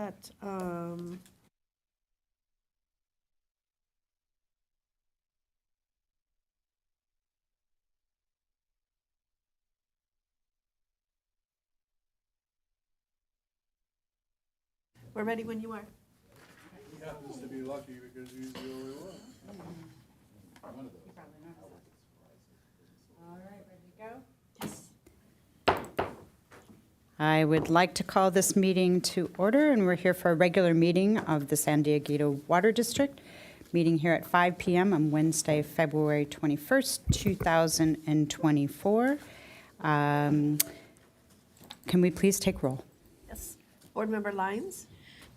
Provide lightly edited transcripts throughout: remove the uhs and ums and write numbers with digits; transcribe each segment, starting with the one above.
that, we're ready when you are. He happens to be lucky because he's the only one. All right, ready to go? Yes. I would like to call this meeting to order, and we're here for a regular meeting of the San Diego Water District, meeting here at 5 p.m. on Wednesday, February 21st, 2024. Can we please take roll? Yes. Board Member Lyons,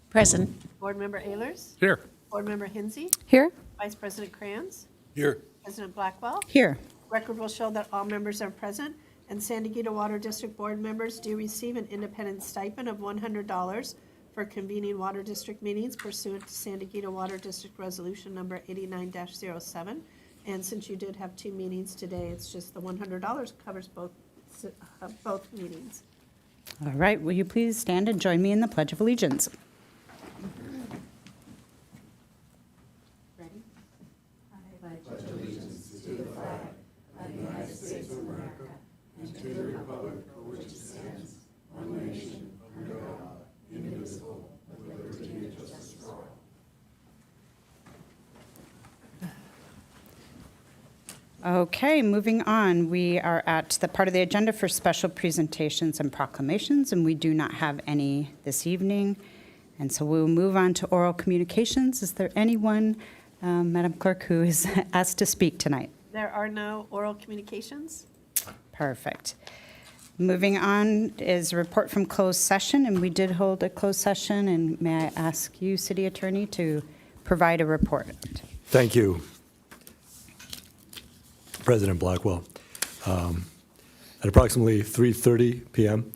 Present. Board Member Ehlers, Here. Board Member Hinsey, Here. Vice President Kranz, Here. President Blackwell. Here. Record will show that all members are present, and San Diego Water District Board members do receive an independent stipend of $100 for convening Water District meetings pursuant to San Diego Water District Resolution Number 89-07. And since you did have 2 meetings today, it's just the $100 covers both meetings. All right, will you please stand and join me in the Pledge of Allegiance? Ready? Okay, moving on. We are at the part of the agenda for special presentations and proclamations, and we do not have any this evening. And so we'll move on to oral communications. Is there anyone, Madam Clerk, who is asked to speak tonight? There are no oral communications. Perfect. Moving on is a report from closed session, and we did hold a closed session, and may I ask you, City Attorney, to provide a report? Thank you, President Blackwell. At approximately 3:30 p.m.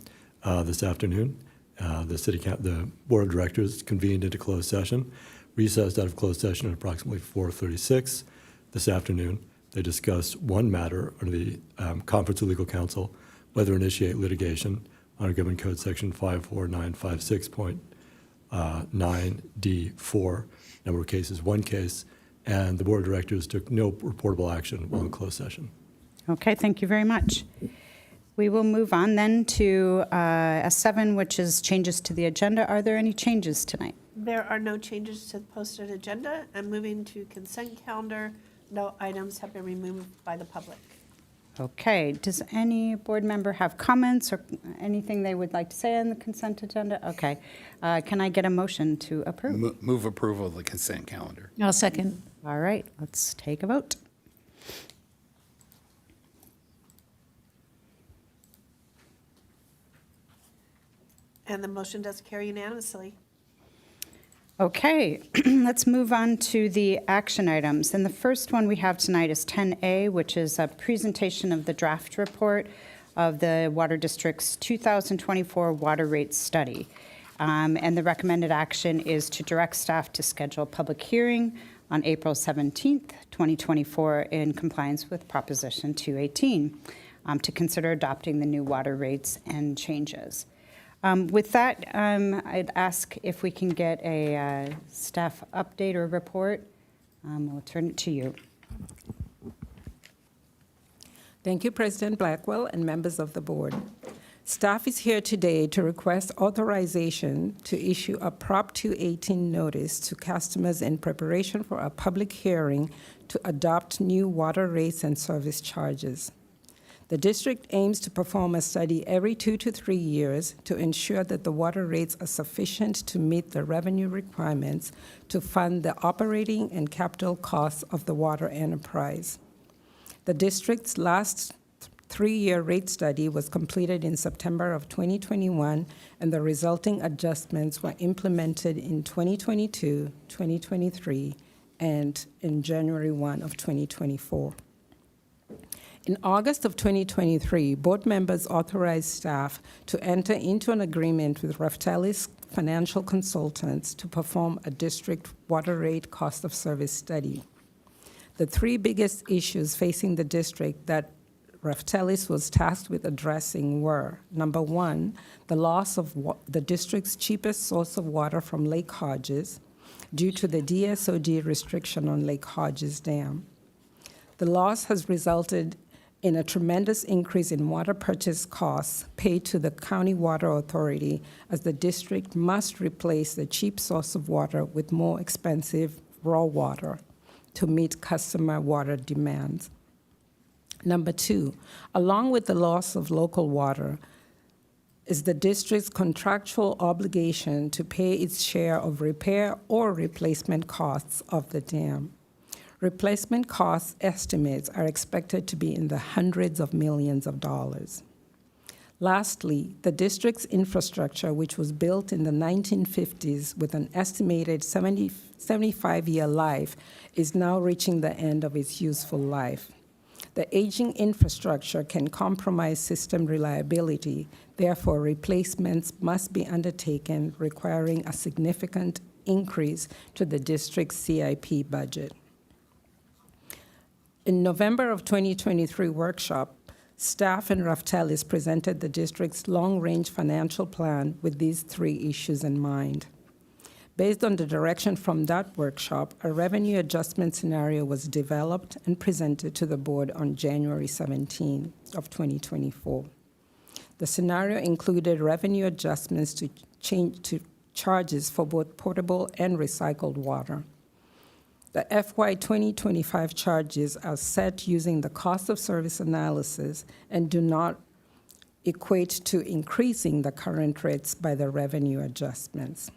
This afternoon, the Board of Directors convened into closed session, recessed out of closed session at approximately 4:36 this afternoon. They discussed one matter under the Conference of Legal Counsel, whether to initiate litigation under Government Code Section 54956.9D4, number of cases, one case, and the Board of Directors took no reportable action while in closed session. Okay, thank you very much. We will move on then to S7, which is changes to the agenda. Are there any changes tonight? There are no changes to the posted agenda. I'm moving to consent calendar. No items have been removed by the public. Okay, does any board member have comments or anything they would like to say on the consent agenda? Okay, can I get a motion to approve? Move approval of the consent calendar. I'll second. All right, let's take a vote. And the motion does carry unanimously. Okay, let's move on to the action items. And the first one we have tonight is 10A, which is a presentation of the draft report of the Water District's 2024 water rate study. And the recommended action is to direct staff to schedule a public hearing on April 17th, 2024, in compliance with Proposition 218, to consider adopting the new water rates and changes. With that, I'd ask if we can get a staff update or report. We'll turn it to you. Thank you, President Blackwell and members of the board. Staff is here today to request authorization to issue a Prop 218 notice to customers in preparation for a public hearing to adopt new water rates and service charges. The district aims to perform a study every 2 to 3 years to ensure that the water rates are sufficient to meet the revenue requirements to fund the operating and capital costs of the water enterprise. The district's last 3-year rate study was completed in September of 2021, and the resulting adjustments were implemented in 2022, 2023, and in January 1 of 2024. In August of 2023, board members authorized staff to enter into an agreement with Raftelis Financial Consultants to perform a district water rate cost of service study. The 3 biggest issues facing the district that Raftelis was tasked with addressing were, number one, the loss of the district's cheapest source of water from Lake Hodges due to the DSOD restriction on Lake Hodges Dam. The loss has resulted in a tremendous increase in water purchase costs paid to the County Water Authority, as the district must replace the cheap source of water with more expensive raw water to meet customer water demands. Number two, along with the loss of local water, is the district's contractual obligation to pay its share of repair or replacement costs of the dam. Replacement cost estimates are expected to be in the hundreds of millions of dollars. Lastly, the district's infrastructure, which was built in the 1950s with an estimated 75-year life, is now reaching the end of its useful life. The aging infrastructure can compromise system reliability. Therefore, replacements must be undertaken, requiring a significant increase to the district's CIP budget. In November of 2023 workshop, staff and Raftelis presented the district's long-range financial plan with these three issues in mind. Based on the direction from that workshop, a revenue adjustment scenario was developed and presented to the board on January 17 of 2024. The scenario included revenue adjustments to charges for both potable and recycled water. The FY 2025 charges are set using the cost of service analysis and do not equate to increasing the current rates by the revenue adjustments.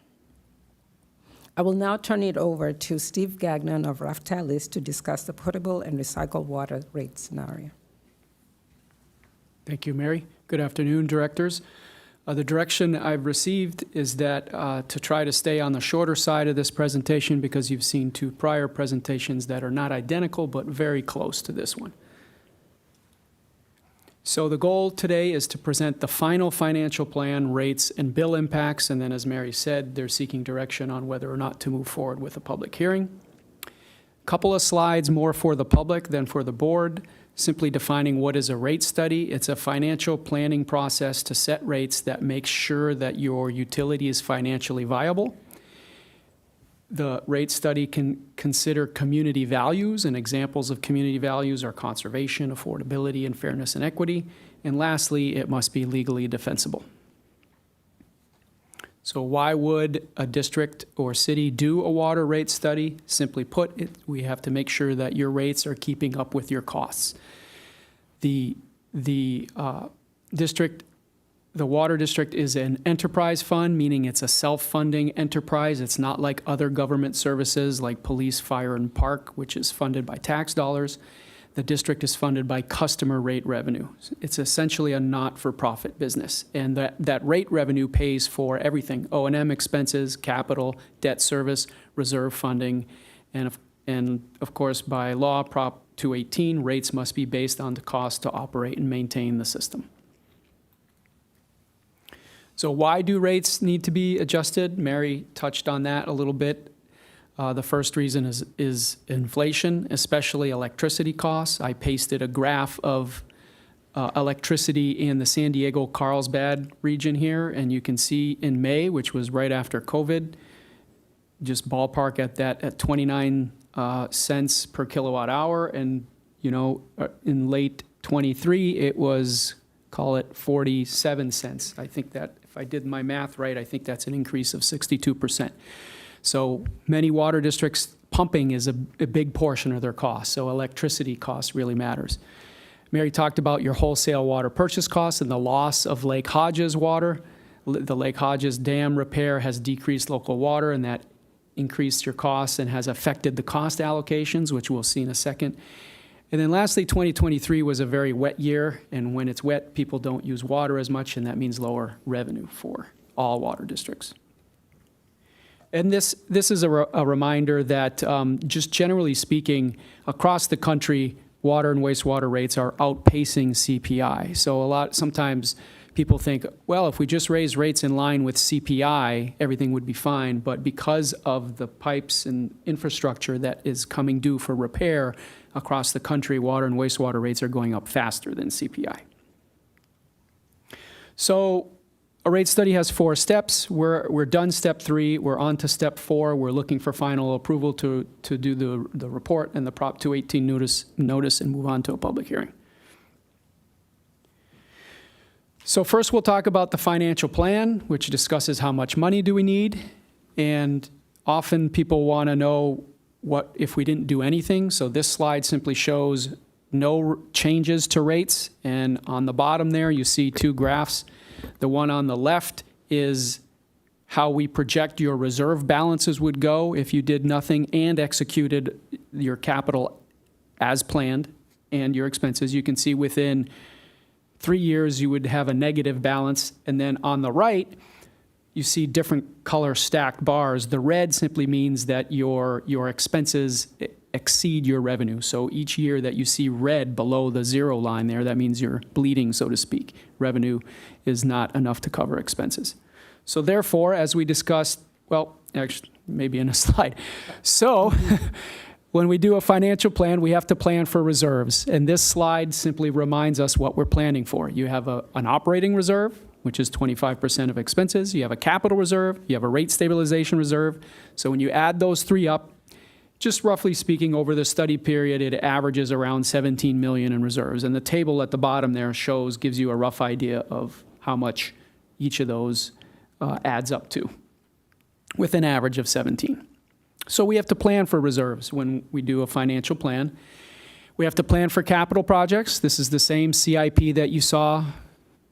I will now turn it over to Steve Gagnon of Raftelis to discuss the potable and recycled water rate scenario. Thank you, Mary. Good afternoon, directors. The direction I've received is that to try to stay on the shorter side of this presentation, because you've seen two prior presentations that are not identical but very close to this one. So the goal today is to present the final financial plan, rates, and bill impacts, and then as Mary said, they're seeking direction on whether or not to move forward with a public hearing. Couple of slides more for the public than for the board, simply defining what is a rate study. It's a financial planning process to set rates that makes sure that your utility is financially viable. The rate study can consider community values, and examples of community values are conservation, affordability, and fairness and equity. And lastly, it must be legally defensible. So why would a district or city do a water rate study? Simply put, we have to make sure that your rates are keeping up with your costs. The water district is an enterprise fund, meaning it's a self-funding enterprise. It's not like other government services like police, fire, and park, which is funded by tax dollars. The district is funded by customer rate revenue. It's essentially a not-for-profit business, and that rate revenue pays for everything: O&M expenses, capital, debt service, reserve funding, and of course, by law, Prop 218, rates must be based on the cost to operate and maintain the system. So why do rates need to be adjusted? Mary touched on that a little bit. The first reason is inflation, especially electricity costs. I pasted a graph of electricity in the San Diego-Carlsbad region here, and you can see in May, which was right after COVID, just ballpark at 29 cents per kilowatt hour, and in late 23 it was, call it 47 cents. I think that, if I did my math right, I think that's an increase of 62%. So many water districts, pumping is a big portion of their costs, so electricity cost really matters. Mary talked about your wholesale water purchase costs and the loss of Lake Hodges water. The Lake Hodges Dam repair has decreased local water, and that increased your costs and has affected the cost allocations, which we'll see in a second. And then lastly, 2023 was a very wet year, and when it's wet, people don't use water as much, and that means lower revenue for all water districts. And this is a reminder that just generally speaking, across the country, water and wastewater rates are outpacing CPI. So sometimes people think, well, if we just raise rates in line with CPI, everything would be fine. But because of the pipes and infrastructure that is coming due for repair across the country, water and wastewater rates are going up faster than CPI. So a rate study has 4 steps. We're done step 3. We're on to step 4. We're looking for final approval to do the report and the Prop 218 notice and move on to a public hearing. So first we'll talk about the financial plan, which discusses how much money do we need. And often people want to know what if we didn't do anything. So this slide simply shows no changes to rates. And on the bottom there, you see 2 graphs. The one on the left is how we project your reserve balances would go if you did nothing and executed your capital as planned and your expenses. You can see within 3 years, you would have a negative balance. And then on the right, you see different color stacked bars. The red simply means that your expenses exceed your revenue. So each year that you see red below the 0 line there, that means you're bleeding, so to speak. Revenue is not enough to cover expenses. So therefore, as we discussed, well, actually, maybe in a slide. So when we do a financial plan, we have to plan for reserves. And this slide simply reminds us what we're planning for. You have an operating reserve, which is 25% of expenses. You have a capital reserve. You have a rate stabilization reserve. So when you add those 3 up, just roughly speaking, over the study period, it averages around 17 million in reserves. And the table at the bottom there gives you a rough idea of how much each of those adds up to, with an average of 17. So we have to plan for reserves when we do a financial plan. We have to plan for capital projects. This is the same CIP that you saw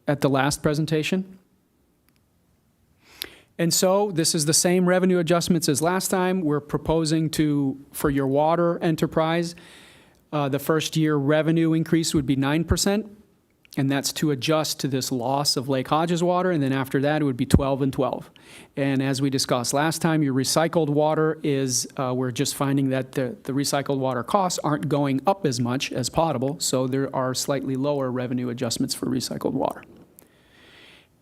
at the last presentation. And so this is the same revenue adjustments as last time. We're proposing for your water enterprise, the first year revenue increase would be 9%, and that's to adjust to this loss of Lake Hodges water, and then after that it would be 12 and 12. And as we discussed last time, your recycled water is, we're just finding that the recycled water costs aren't going up as much as potable, so there are slightly lower revenue adjustments for recycled water.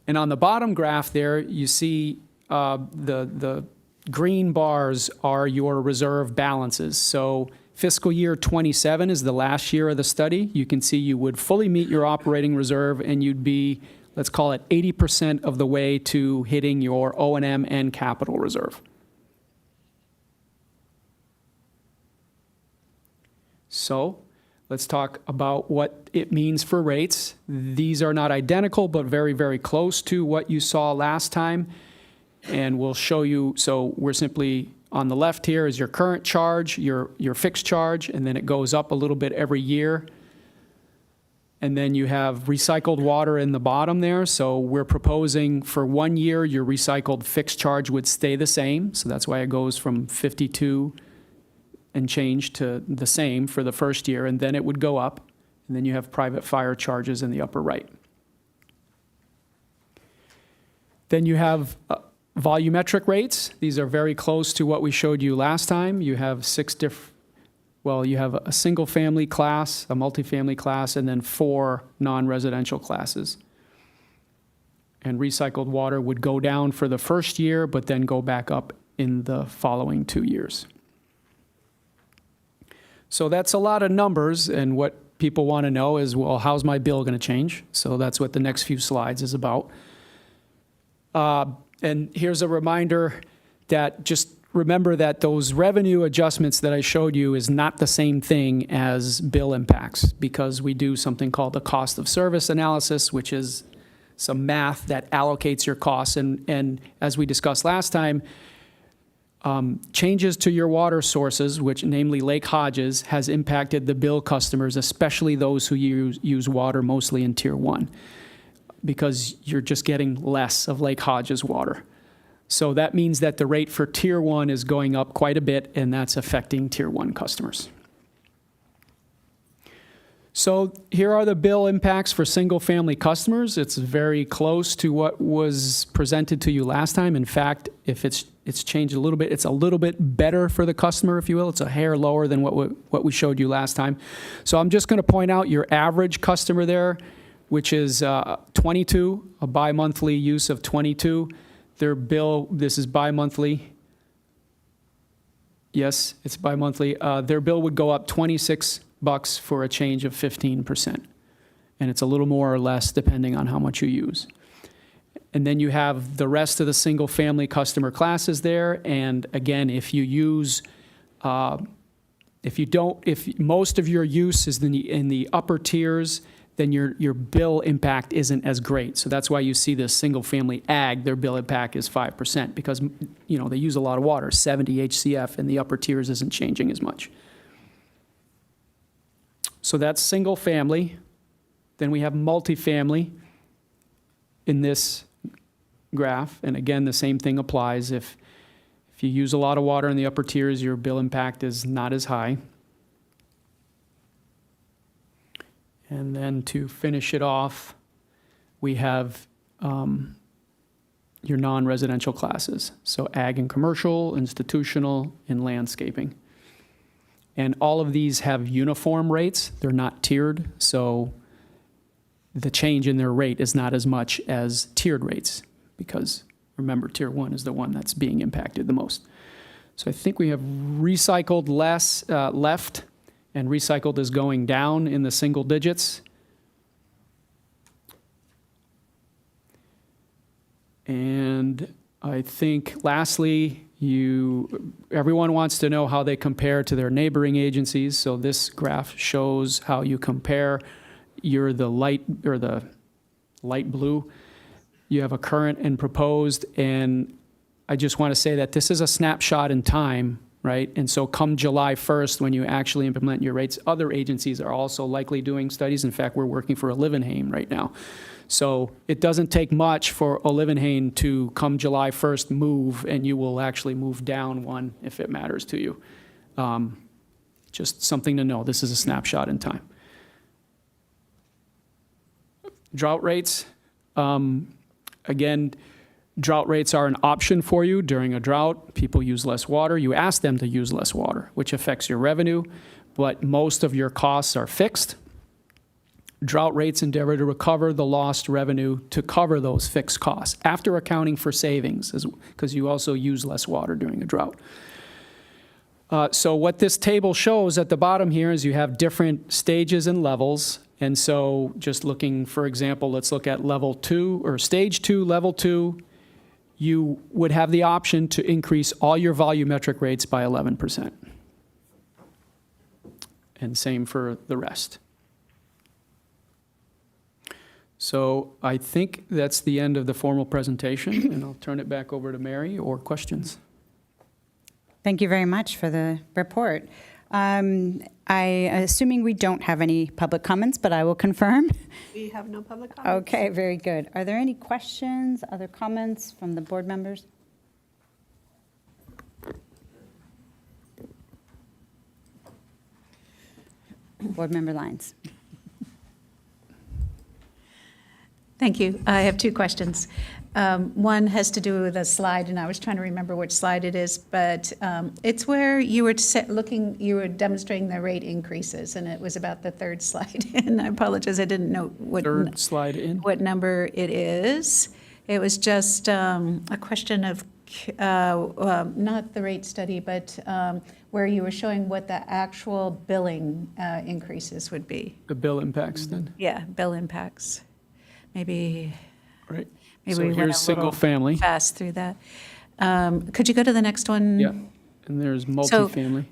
And on the bottom graph there, you see the green bars are your reserve balances. So fiscal year 27 is the last year of the study. You can see you would fully meet your operating reserve and you'd be, let's call it 80% of the way to hitting your O&M and capital reserve. So let's talk about what it means for rates. These are not identical, but very, very close to what you saw last time. And we'll show you, so we're simply, on the left here is your current charge, your fixed charge, and then it goes up a little bit every year. And then you have recycled water in the bottom there. So we're proposing for 1 year, your recycled fixed charge would stay the same. So that's why it goes from 52 and change to the same for the first year, and then it would go up. And then you have private fire charges in the upper right. Then you have volumetric rates. These are very close to what we showed you last time. You have you have a single family class, a multifamily class, and then 4 non-residential classes. And recycled water would go down for the first year, but then go back up in the following 2 years. So that's a lot of numbers, and what people want to know is, well, how's my bill going to change? So that's what the next few slides is about. And here's a reminder that just remember that those revenue adjustments that I showed you is not the same thing as bill impacts, because we do something called the cost of service analysis, which is some math that allocates your costs. And as we discussed last time, changes to your water sources, which namely Lake Hodges, has impacted the bill customers, especially those who use water mostly in Tier 1. Because you're just getting less of Lake Hodges water. So that means that the rate for Tier 1 is going up quite a bit, and that's affecting Tier 1 customers. So here are the bill impacts for single-family customers. It's very close to what was presented to you last time. In fact, if it's changed a little bit, it's a little bit better for the customer, if you will. It's a hair lower than what we showed you last time. So I'm just going to point out your average customer there which is 22, a bi-monthly use of 22. Their bill, this is bi-monthly. Yes, it's bi-monthly. Their bill would go up $26 for a change of 15%. And it's a little more or less depending on how much you use. And then you have the rest of the single-family customer classes there. And again, if you use, if most of your use is in the upper tiers, then your bill impact isn't as great. So that's why you see this single-family ag, their bill impact is 5%, because, you know, they use a lot of water, 70 HCF, and the upper tiers isn't changing as much. So that's single-family. Then we have multifamily in this graph. And again, the same thing applies. If you use a lot of water in the upper tiers, your bill impact is not as high. And then to finish it off, we have your non-residential classes. So ag and commercial, institutional, and landscaping. And all of these have uniform rates. They're not tiered. So the change in their rate is not as much as tiered rates, because remember, tier 1 is the one that's being impacted the most. So I think we have recycled less left, and recycled is going down in the single digits. And I think lastly, everyone wants to know how they compare to their neighboring agencies. So this graph shows how you compare. You're the light blue. You have a current and proposed, and I just want to say that this is a snapshot in time, right? And so come July 1st, when you actually implement your rates, other agencies are also likely doing studies. In fact, we're working for Olivenhain right now. So it doesn't take much for Olivenhain to come July 1st move, and you will actually move down one if it matters to you. Just something to know. This is a snapshot in time. Drought rates, again, drought rates are an option for you. During a drought, people use less water. You ask them to use less water, which affects your revenue, but most of your costs are fixed. Drought rates endeavor to recover the lost revenue to cover those fixed costs after accounting for savings, because you also use less water during a drought. So what this table shows at the bottom here is you have different stages and levels. And so just looking, for example, let's look at level 2 or stage 2, level 2. You would have the option to increase all your volumetric rates by 11%. And same for the rest. So I think that's the end of the formal presentation, and I'll turn it back over to Mary or questions. Thank you very much for the report. Assuming we don't have any public comments, but I will confirm. We have no public comments. Okay, very good. Are there any questions, other comments from the board members? Board member Lyons. Thank you. I have two questions. One has to do with a slide, and I was trying to remember which slide it is, but it's where you were you were demonstrating the rate increases, and it was about the third slide. And I apologize, I didn't know what Third slide in. what number it is. It was just a question of not the rate study, but where you were showing what the actual billing increases would be. The bill impacts then, Yeah, bill impacts. Maybe right? we So went here's a single little family. fast through that. Could you go to the next one? Yeah, and there's multifamily.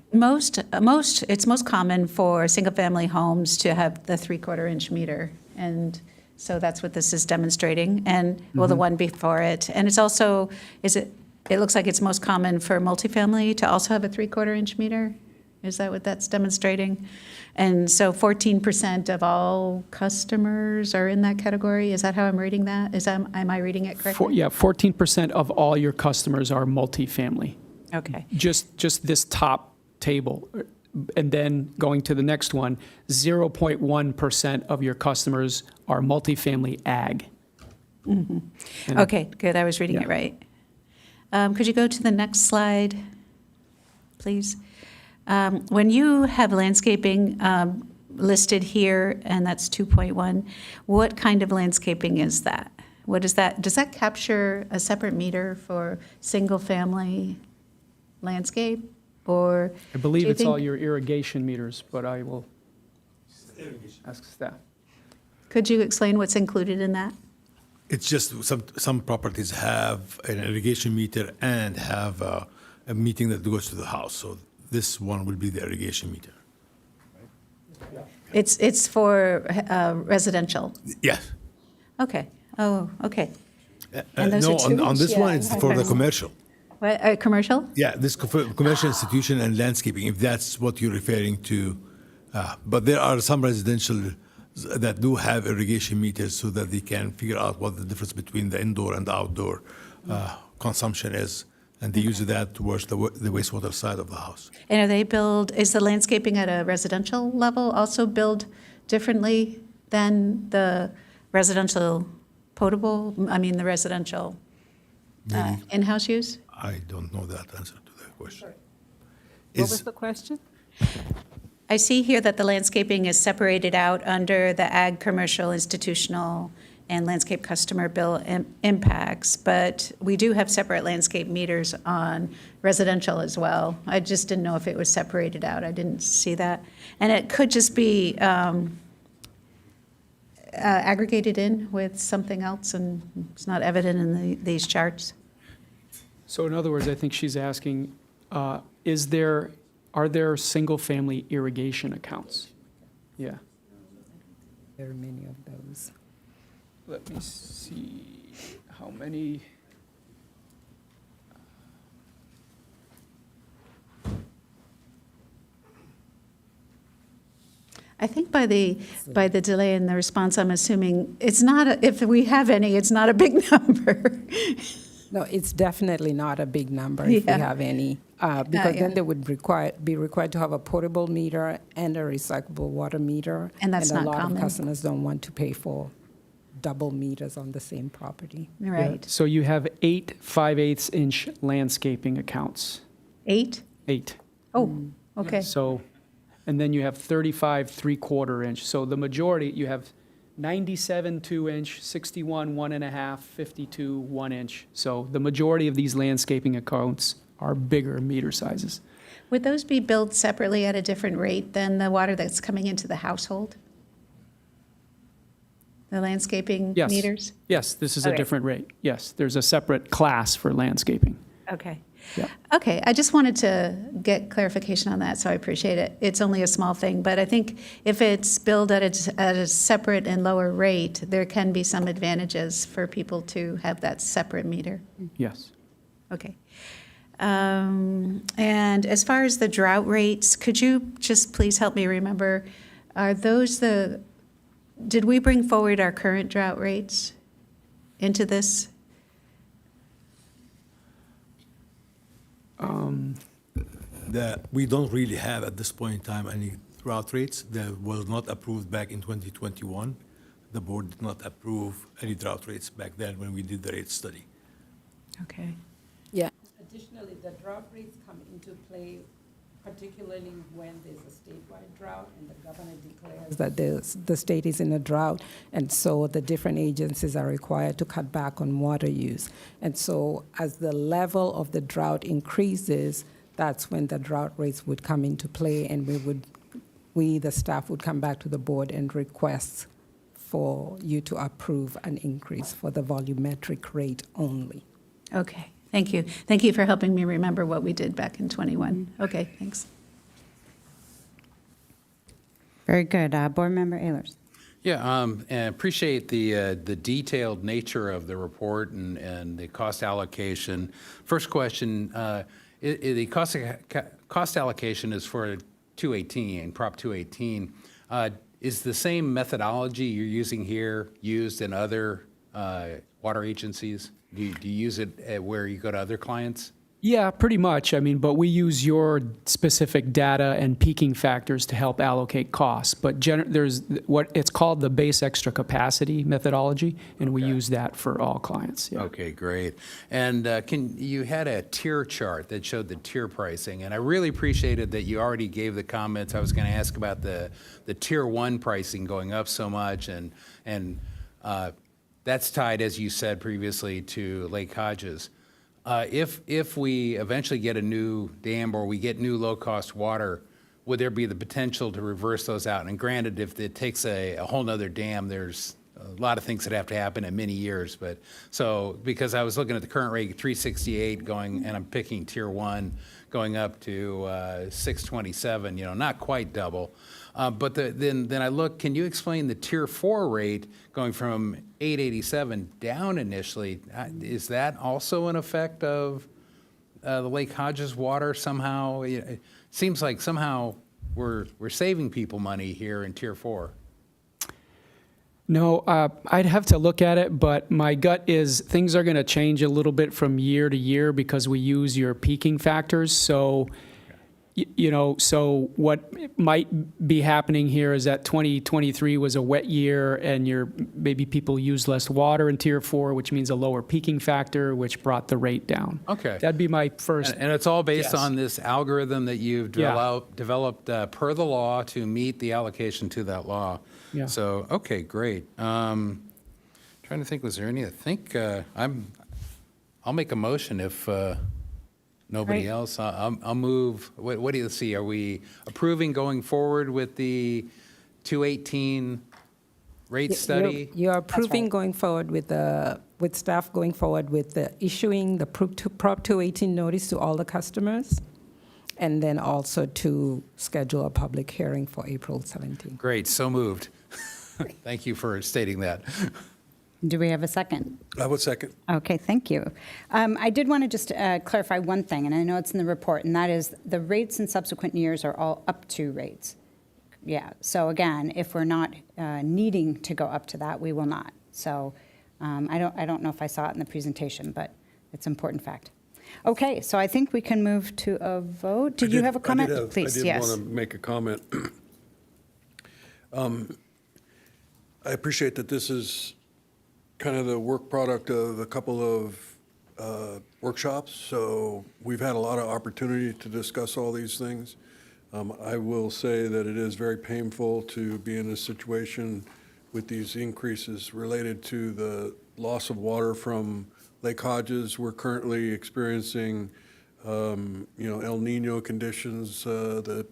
It's most common for single-family homes to have the 3/4 inch meter, and so that's what this is demonstrating. And well, the one before it, and it's also it looks like it's most common for multifamily to also have a 3/4 inch meter. Is that what that's demonstrating? And so 14% of all customers are in that category? Is that how I'm reading that? Am I reading it correctly? 14% of all your customers are multifamily. Okay. Just this top table. And then going to the next one, 0.1% of your customers are multifamily ag. And- Okay, good. I was reading Yeah. it right. Could you go to the next slide, please? When you have landscaping, listed here, and that's 2.1. What kind of landscaping is that? What is that? Does that capture a separate meter for single-family landscape? Or I believe do you it's all think- your irrigation meters, but I will ask staff. Could you explain what's included in that? It's just some properties have an irrigation meter and have a meter that goes to the house. So this one will be the irrigation meter. It's for residential? Yes. Okay. Oh, okay. And those No, are two on this each? one, Yeah. it's for the Okay. commercial. What, commercial? Yeah, this commercial institution and landscaping, if that's what you're referring to. But there are some residential that do have irrigation meters so that they can figure out what the difference between the indoor and the outdoor consumption is. And they use that towards the wastewater side of the house. And are they billed, is the landscaping at a residential level also billed differently than the residential potable, the residential in-house use? I don't know that answer to that question. What was Is, the question? I see here that the landscaping is separated out under the ag, commercial, institutional, and landscape customer bill impacts, but we do have separate landscape meters on residential as well. I just didn't know if it was separated out. I didn't see that. And it could just be aggregated in with something else, and it's not evident in these charts. So in other words, I think she's asking, are there single-family irrigation accounts? Yeah. There are many of those. Let me see how many. I think by the delay in the response, I'm assuming it's not, if we have any, it's not a big number. No, it's definitely not a big number if we Yeah. have any, because yeah. then they would be required to have a portable meter and a recyclable water meter. And that's not a lot common. of customers don't want to pay for double meters on the same property. Right. So you have 8 5/8-inch landscaping accounts. 8? 8. Oh, okay. So, and then you have 35 3/4-inch. So the majority, you have 97 2-inch, 61 1.5, 52 1-inch. So the majority of these landscaping accounts are bigger meter sizes. Would those be billed separately at a different rate than the water that's coming into the household? The landscaping Yes. meters? Yes, this is a Okay. different rate. Yes, there's a separate class for landscaping. Okay. Yep. Okay, I just wanted to get clarification on that, so I appreciate it. It's only a small thing, but I think if it's billed at a separate and lower rate, there can be some advantages for people to have that separate meter. Yes. Okay. And as far as the drought rates, could you just please help me remember, are those did we bring forward our current drought rates into this? We don't really have at this point in time any drought rates. That was not approved back in 2021. The board did not approve any drought rates back then when we did the rate study. Okay. Yeah. Additionally, the drought rates come into play particularly when there's a statewide drought and the governor declares that the state is in a drought, and so the different agencies are required to cut back on water use. And so as the level of the drought increases, that's when the drought rates would come into play, and the staff would come back to the board and request for you to approve an increase for the volumetric rate only. Okay, thank you. Thank you for helping me remember what we did back in '21. Okay, thanks. Very good. Board Member Ehlers. Yeah, and appreciate the detailed nature of the report and the cost allocation. First question, the cost allocation is for 218, Prop 218. Is the same methodology you're using here used in other water agencies? Do you use it where you go to other clients? Yeah, pretty much. I mean, but we use your specific data and peaking factors to help allocate costs. But there's what it's called the base extra capacity methodology, and we use that for all clients. Yeah. Okay, great. And you had a tier chart that showed the tier pricing, and I really appreciated that you already gave the comments. I was going to ask about the tier 1 pricing going up so much, and that's tied, as you said previously, to Lake Hodges. If we eventually get a new dam or we get new low-cost water, would there be the potential to reverse those out? And granted, if it takes a whole nother dam, there's a lot of things that have to happen in many years. But so, because I was looking at the current rate, 368 going, and I'm picking tier 1, going up to 627, not quite double. But then I look, can you explain the tier 4 rate going from 887 down initially? Is that also an effect of the Lake Hodges water somehow? It seems like somehow we're saving people money here in tier 4. No, I'd have to look at it, but my gut is things are going to change a little bit from year to year because we use your peaking factors. So, so what might be happening here is that 2023 was a wet year, and maybe people used less water in Tier 4, which means a lower peaking factor, which brought the rate down. Okay. That'd be my first. And it's all based Yes. on this algorithm that you've developed per the law to meet the allocation to that law. Yeah. So, okay, great. Trying to think, was there any? I think I'll make a motion if nobody Right. else. I'll move. What do you see? Are we approving going forward with the 218 rate study? You're approving going forward with staff going forward with issuing the Prop 218 notice to all the customers, and then also to schedule a public hearing for April 17th. Great, so moved. Thank you for stating that. Do we have a second? I would second. Okay, thank you. I did want to just clarify one thing, and I know it's in the report, and that is the rates in subsequent years are all up to rates. Yeah, so again, if we're not needing to go up to that, we will not. So I don't know if I saw it in the presentation, but it's an important fact. Okay, so I think we can move to a vote. Did you have a comment? Please, I did yes. want to make a comment. I appreciate that this is kind of the work product of a couple of workshops, so we've had a lot of opportunity to discuss all these things. I will say that it is very painful to be in a situation with these increases related to the loss of water from Lake Hodges. We're currently experiencing, El Nino conditions, the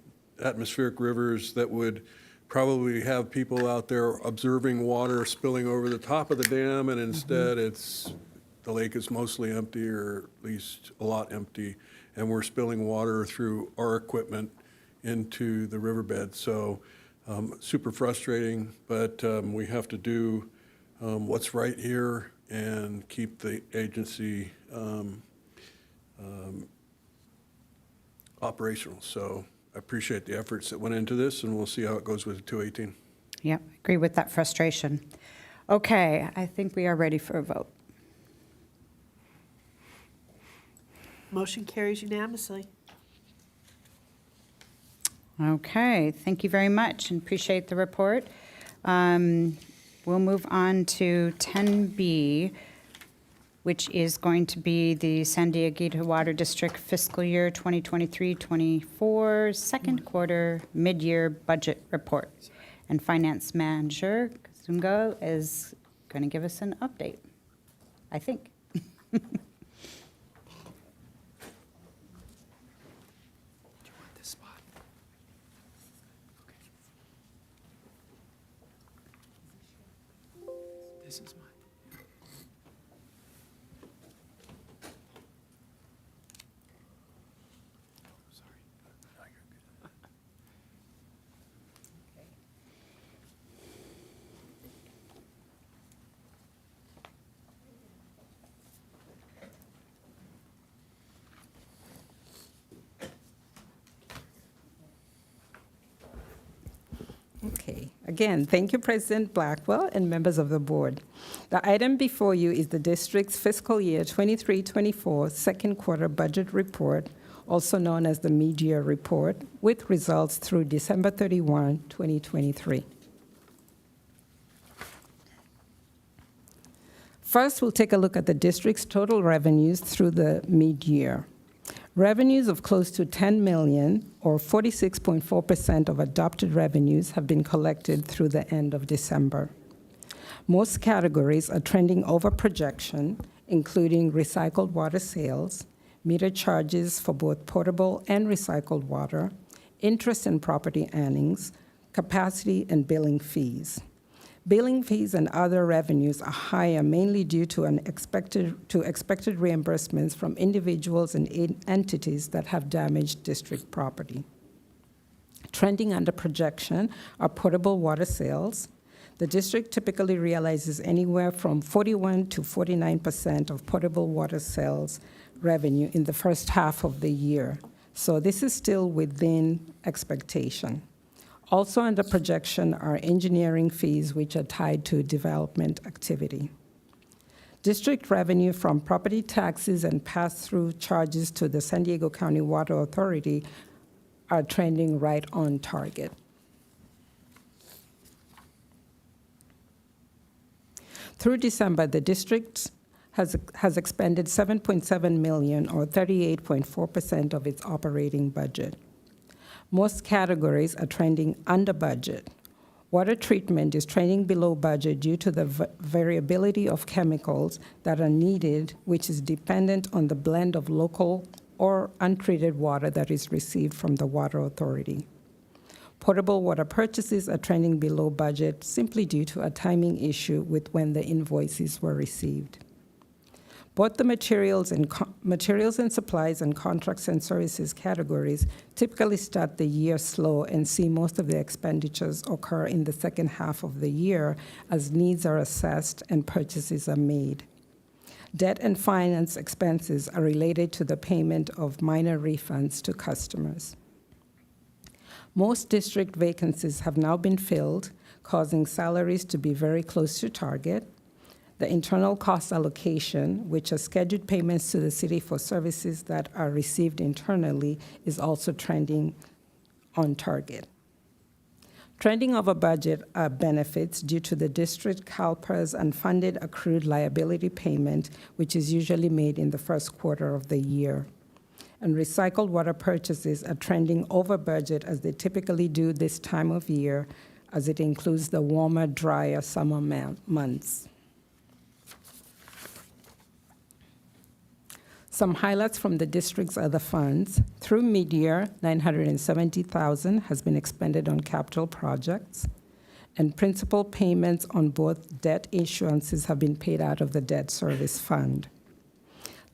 atmospheric rivers that would probably have people out there observing water spilling over the top of the dam, and instead the lake is mostly empty, or at least a lot empty, and we're spilling water through our equipment into the riverbed. So super frustrating, but we have to do what's right here and keep the agency operational. So I appreciate the efforts that went into this, and we'll see how it goes with 218. Yep, agree with that frustration. Okay, I think we are ready for a vote. Motion carries unanimously. Okay, thank you very much, and appreciate the report. We'll move on to 10B, which is going to be the San Dieguito Water District fiscal year 2023-24 second quarter mid-year budget report. And Finance Manager Kazunga is going to give us an update, I think. This spot. Okay. This is mine. Okay. Again, thank you, President Blackwell and members of the board. The item before you is the district's fiscal year 23-24 second quarter budget report, also known as the mid-year report, with results through December 31, 2023. First, we'll take a look at the district's total revenues through the mid-year. Revenues of close to $10 million, or 46.4% of adopted revenues, have been collected through the end of December. Most categories are trending over projection, including recycled water sales, meter charges for both potable and recycled water, interest and property earnings, capacity and billing fees. Billing fees and other revenues are higher mainly due to expected reimbursements from individuals and entities that have damaged district property. Trending under projection are potable water sales. The district typically realizes anywhere from 41 to 49% of potable water sales revenue in the first half of the year. So this is still within expectation. Also under projection are engineering fees, which are tied to development activity. District revenue from property taxes and pass-through charges to the San Diego County Water Authority are trending right on target. Through December, the district has expended $7.7 million, or 38.4% of its operating budget. Most categories are trending under budget. Water treatment is trending below budget due to the variability of chemicals that are needed, which is dependent on the blend of local or untreated water that is received from the Water Authority. Potable water purchases are trending below budget simply due to a timing issue with when the invoices were received. Both the materials and supplies and contracts and services categories typically start the year slow and see most of the expenditures occur in the second half of the year as needs are assessed and purchases are made. Debt and finance expenses are related to the payment of minor refunds to customers. Most district vacancies have now been filled, causing salaries to be very close to target. The internal cost allocation, which are scheduled payments to the city for services that are received internally, is also trending on target. Trending over budget are benefits due to the district CalPERS unfunded accrued liability payment, which is usually made in the first quarter of the year. And recycled water purchases are trending over budget as they typically do this time of year, as it includes the warmer, drier summer months. Some highlights from the district's other funds. Through mid-year, $970,000 has been expended on capital projects, and principal payments on both debt issuances have been paid out of the debt service fund.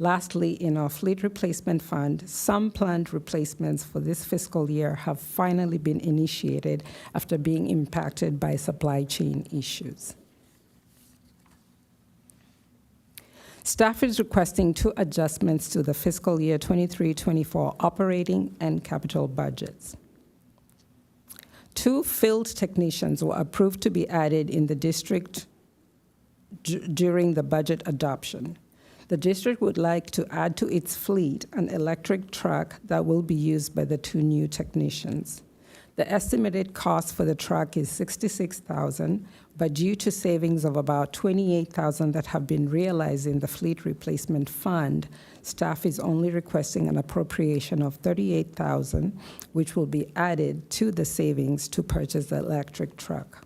Lastly, in our fleet replacement fund, some planned replacements for this fiscal year have finally been initiated after being impacted by supply chain issues. Staff is requesting 2 adjustments to the fiscal year 23-24 operating and capital budgets. 2 field technicians were approved to be added in the district during the budget adoption. The district would like to add to its fleet an electric truck that will be used by the 2 new technicians. The estimated cost for the truck is $66,000, but due to savings of about $28,000 that have been realized in the fleet replacement fund, staff is only requesting an appropriation of $38,000, which will be added to the savings to purchase the electric truck.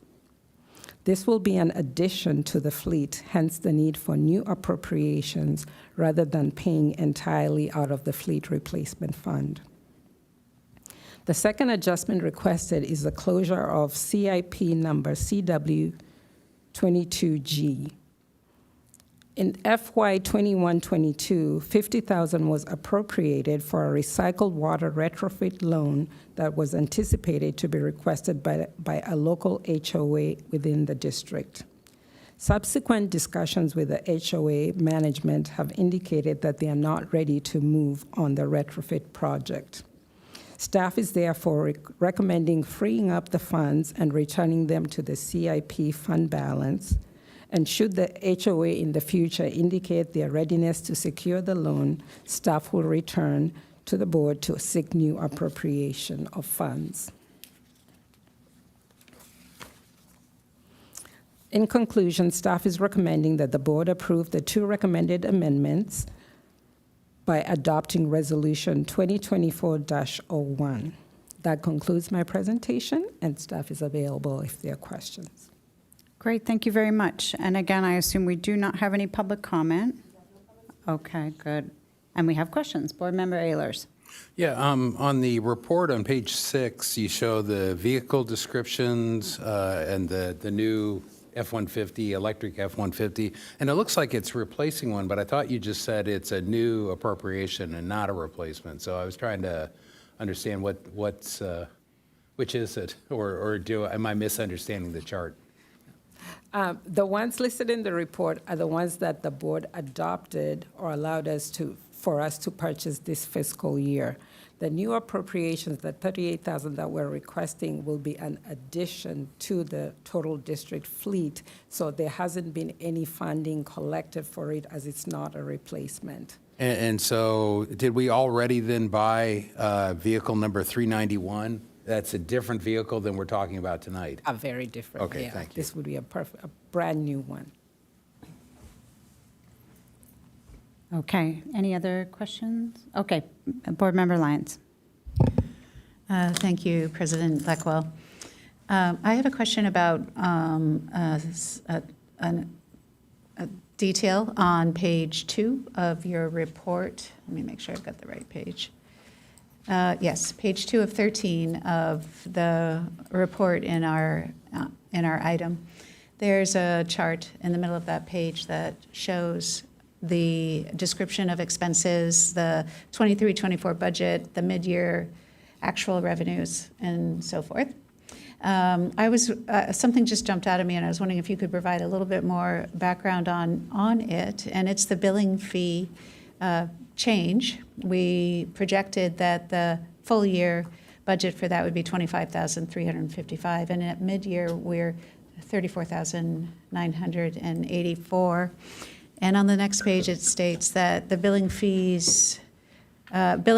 This will be an addition to the fleet, hence the need for new appropriations rather than paying entirely out of the fleet replacement fund. The second adjustment requested is the closure of CIP number CW22G. In FY 21-22, $50,000 was appropriated for a recycled water retrofit loan that was anticipated to be requested by a local HOA within the district. Subsequent discussions with the HOA management have indicated that they are not ready to move on the retrofit project. Staff is therefore recommending freeing up the funds and returning them to the CIP fund balance. And should the HOA in the future indicate their readiness to secure the loan, staff will return to the board to seek new appropriation of funds. In conclusion, staff is recommending that the board approve the two recommended amendments by adopting Resolution 2024-01. That concludes my presentation, and staff is available if there are questions. Great, thank you very much. And again, I assume we do not have any public comment? Okay, good. And we have questions. Board Member Ehlers. Yeah, on the report on page 6, you show the vehicle descriptions and the new F-150, electric F-150, and it looks like it's replacing one, but I thought you just said it's a new appropriation and not a replacement. So I was trying to understand which is it, or am I misunderstanding the chart? The ones listed in the report are the ones that the board adopted or allowed for us to purchase this fiscal year. The new appropriations, the $38,000 that we're requesting, will be an addition to the total district fleet. So there hasn't been any funding collected for it, as it's not a replacement. And so did we already then buy vehicle number 391? That's a different vehicle than we're talking about tonight. A very different. Okay, yeah. thank you. This would be a brand new one. Okay, any other questions? Okay, Board Member Lyons. Thank you, President Blackwell. I have a question about a detail on page 2 of your report. Let me make sure I've got the right page. Yes, page 2 of 13 of the report in our item. There's a chart in the middle of that page that shows the description of expenses, the 23-24 budget, the mid-year actual revenues, and so forth. Something just jumped out at me, and I was wondering if you could provide a little bit more background on it, and it's the billing fee change. We projected that the full year budget for that would be $25,355, and at mid-year we're $34,984. And on the next page it states that the billing fees, if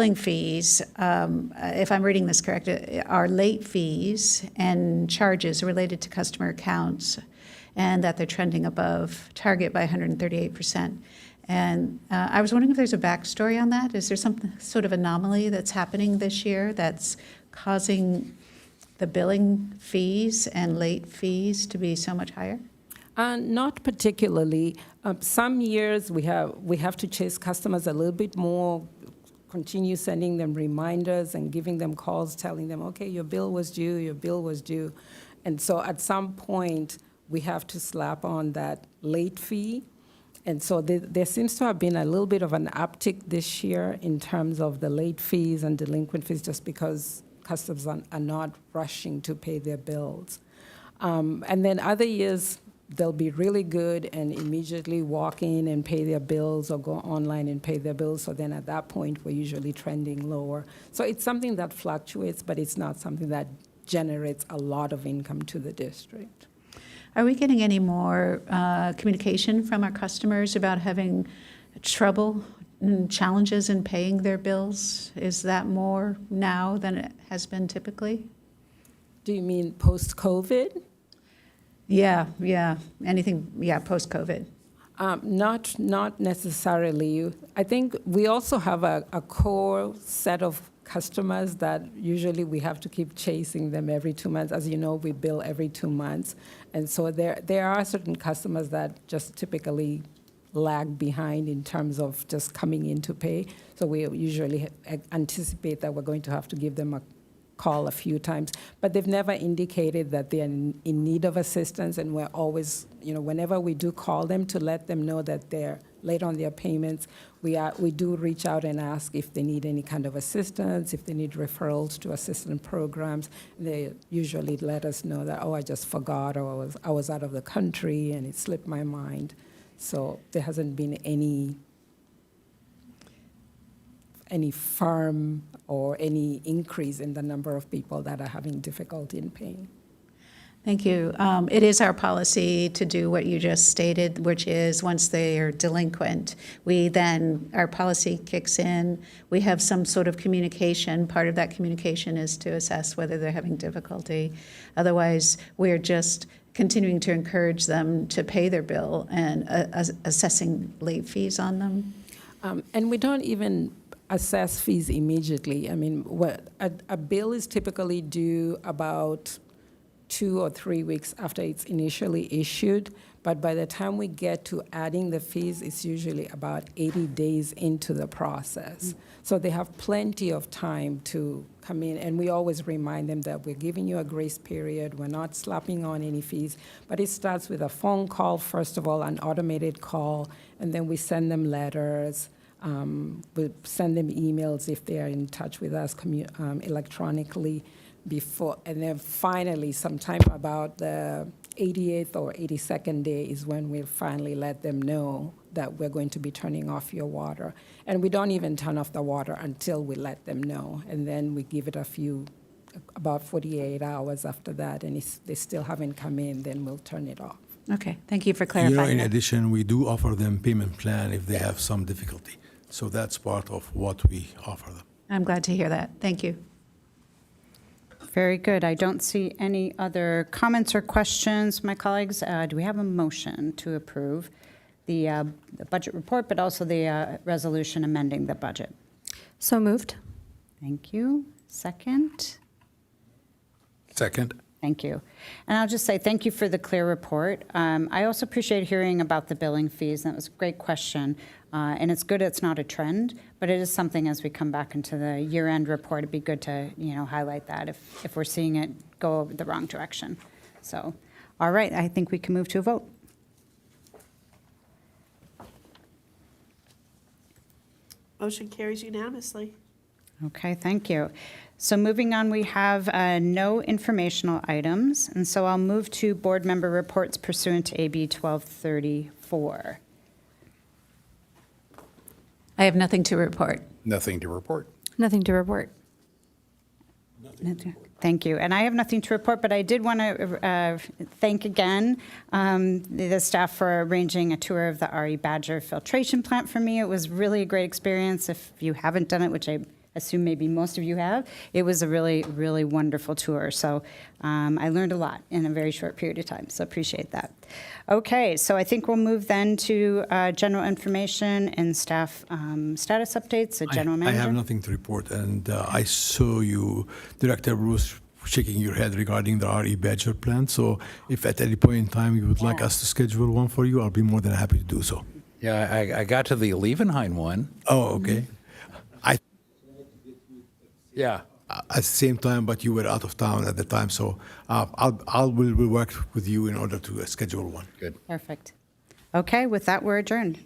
I'm reading this correct, are late fees and charges related to customer accounts, and that they're trending above target by 138%. And I was wondering if there's a backstory on that. Is there some sort of anomaly that's happening this year that's causing the billing fees and late fees to be so much higher? Not particularly. Some years we have to chase customers a little bit more, continue sending them reminders and giving them calls, telling them, okay, your bill was due, your bill was due. And so at some point, we have to slap on that late fee. And so there seems to have been a little bit of an uptick this year in terms of the late fees and delinquent fees, just because customers are not rushing to pay their bills. And then other years, they'll be really good and immediately walk in and pay their bills or go online and pay their bills. So then at that point, we're usually trending lower. So it's something that fluctuates, but it's not something that generates a lot of income to the district. Are we getting any more communication from our customers about having trouble and challenges in paying their bills? Is that more now than it has been typically? Do you mean post-COVID? Yeah, post-COVID. Not necessarily. I think we also have a core set of customers that usually we have to keep chasing them every 2 months. As you know, we bill every 2 months. And so there are certain customers that just typically lag behind in terms of just coming in to pay. So we usually anticipate that we're going to have to give them a call a few times, but they've never indicated that they're in need of assistance, and we're always, whenever we do call them to let them know that they're late on their payments, we do reach out and ask if they need any kind of assistance, if they need referrals to assistance programs. They usually let us know that, I just forgot, or I was out of the country and it slipped my mind. So there hasn't been any any firm or any increase in the number of people that are having difficulty in paying. Thank you. It is our policy to do what you just stated, which is once they are delinquent, our policy kicks in. We have some sort of communication. Part of that communication is to assess whether they're having difficulty. Otherwise, we're just continuing to encourage them to pay their bill and assessing late fees on them. And we don't even assess fees immediately. I mean, a bill is typically due about 2 or 3 weeks after it's initially issued, but by the time we get to adding the fees, it's usually about 80 days into the process. So they have plenty of time to come in, and we always remind them that we're giving you a grace period, we're not slapping on any fees, but it starts with a phone call, first of all, an automated call, and then we send them letters, we send them emails if they are in touch with us electronically, before, and then finally, sometime about the 88th or 82nd day is when we finally let them know that we're going to be turning off your water. And we don't even turn off the water until we let them know. And then we give it about 48 hours after that, and if they still haven't come in, then we'll turn it off. Okay, thank you for clarifying In that. addition, we do offer them payment plan if they have some difficulty. So that's part of what we offer them. I'm glad to hear that. Thank you. Very good. I don't see any other comments or questions, my colleagues. Do we have a motion to approve the budget report, but also the resolution amending the budget? So moved. Thank you. Second? Second. Thank you. And I'll just say thank you for the clear report. I also appreciate hearing about the billing fees. That was a great question. And it's good it's not a trend, but it is something as we come back into the year-end report, it'd be good to highlight that if we're seeing it go the wrong direction. So, all right, I think we can move to a vote. Motion carries unanimously. Okay, thank you. So moving on, we have no informational items, and so I'll move to board member reports pursuant to AB 1234. I have nothing to report. Nothing to report. Nothing to report. Thank you. And I have nothing to report, but I did want to thank again the staff for arranging a tour of the RE Badger filtration plant for me. It was really a great experience. If you haven't done it, which I assume maybe most of you have, it was a really, really wonderful tour. So I learned a lot in a very short period of time, so appreciate that. Okay, so I think we'll move then to general information and staff status updates. The general I manager. have nothing to report, and I saw you, Director Bruce, shaking your head regarding the RE Badger plan. So if at any point in time you would like us to schedule one for you, I'll be more than happy to do so. Yeah, I got to the Liebenhain one. Oh, okay. Yeah. At the same time, but you were out of town at the time, so we'll work with you in order to schedule one. Good. Perfect. Okay, with that, we're adjourned.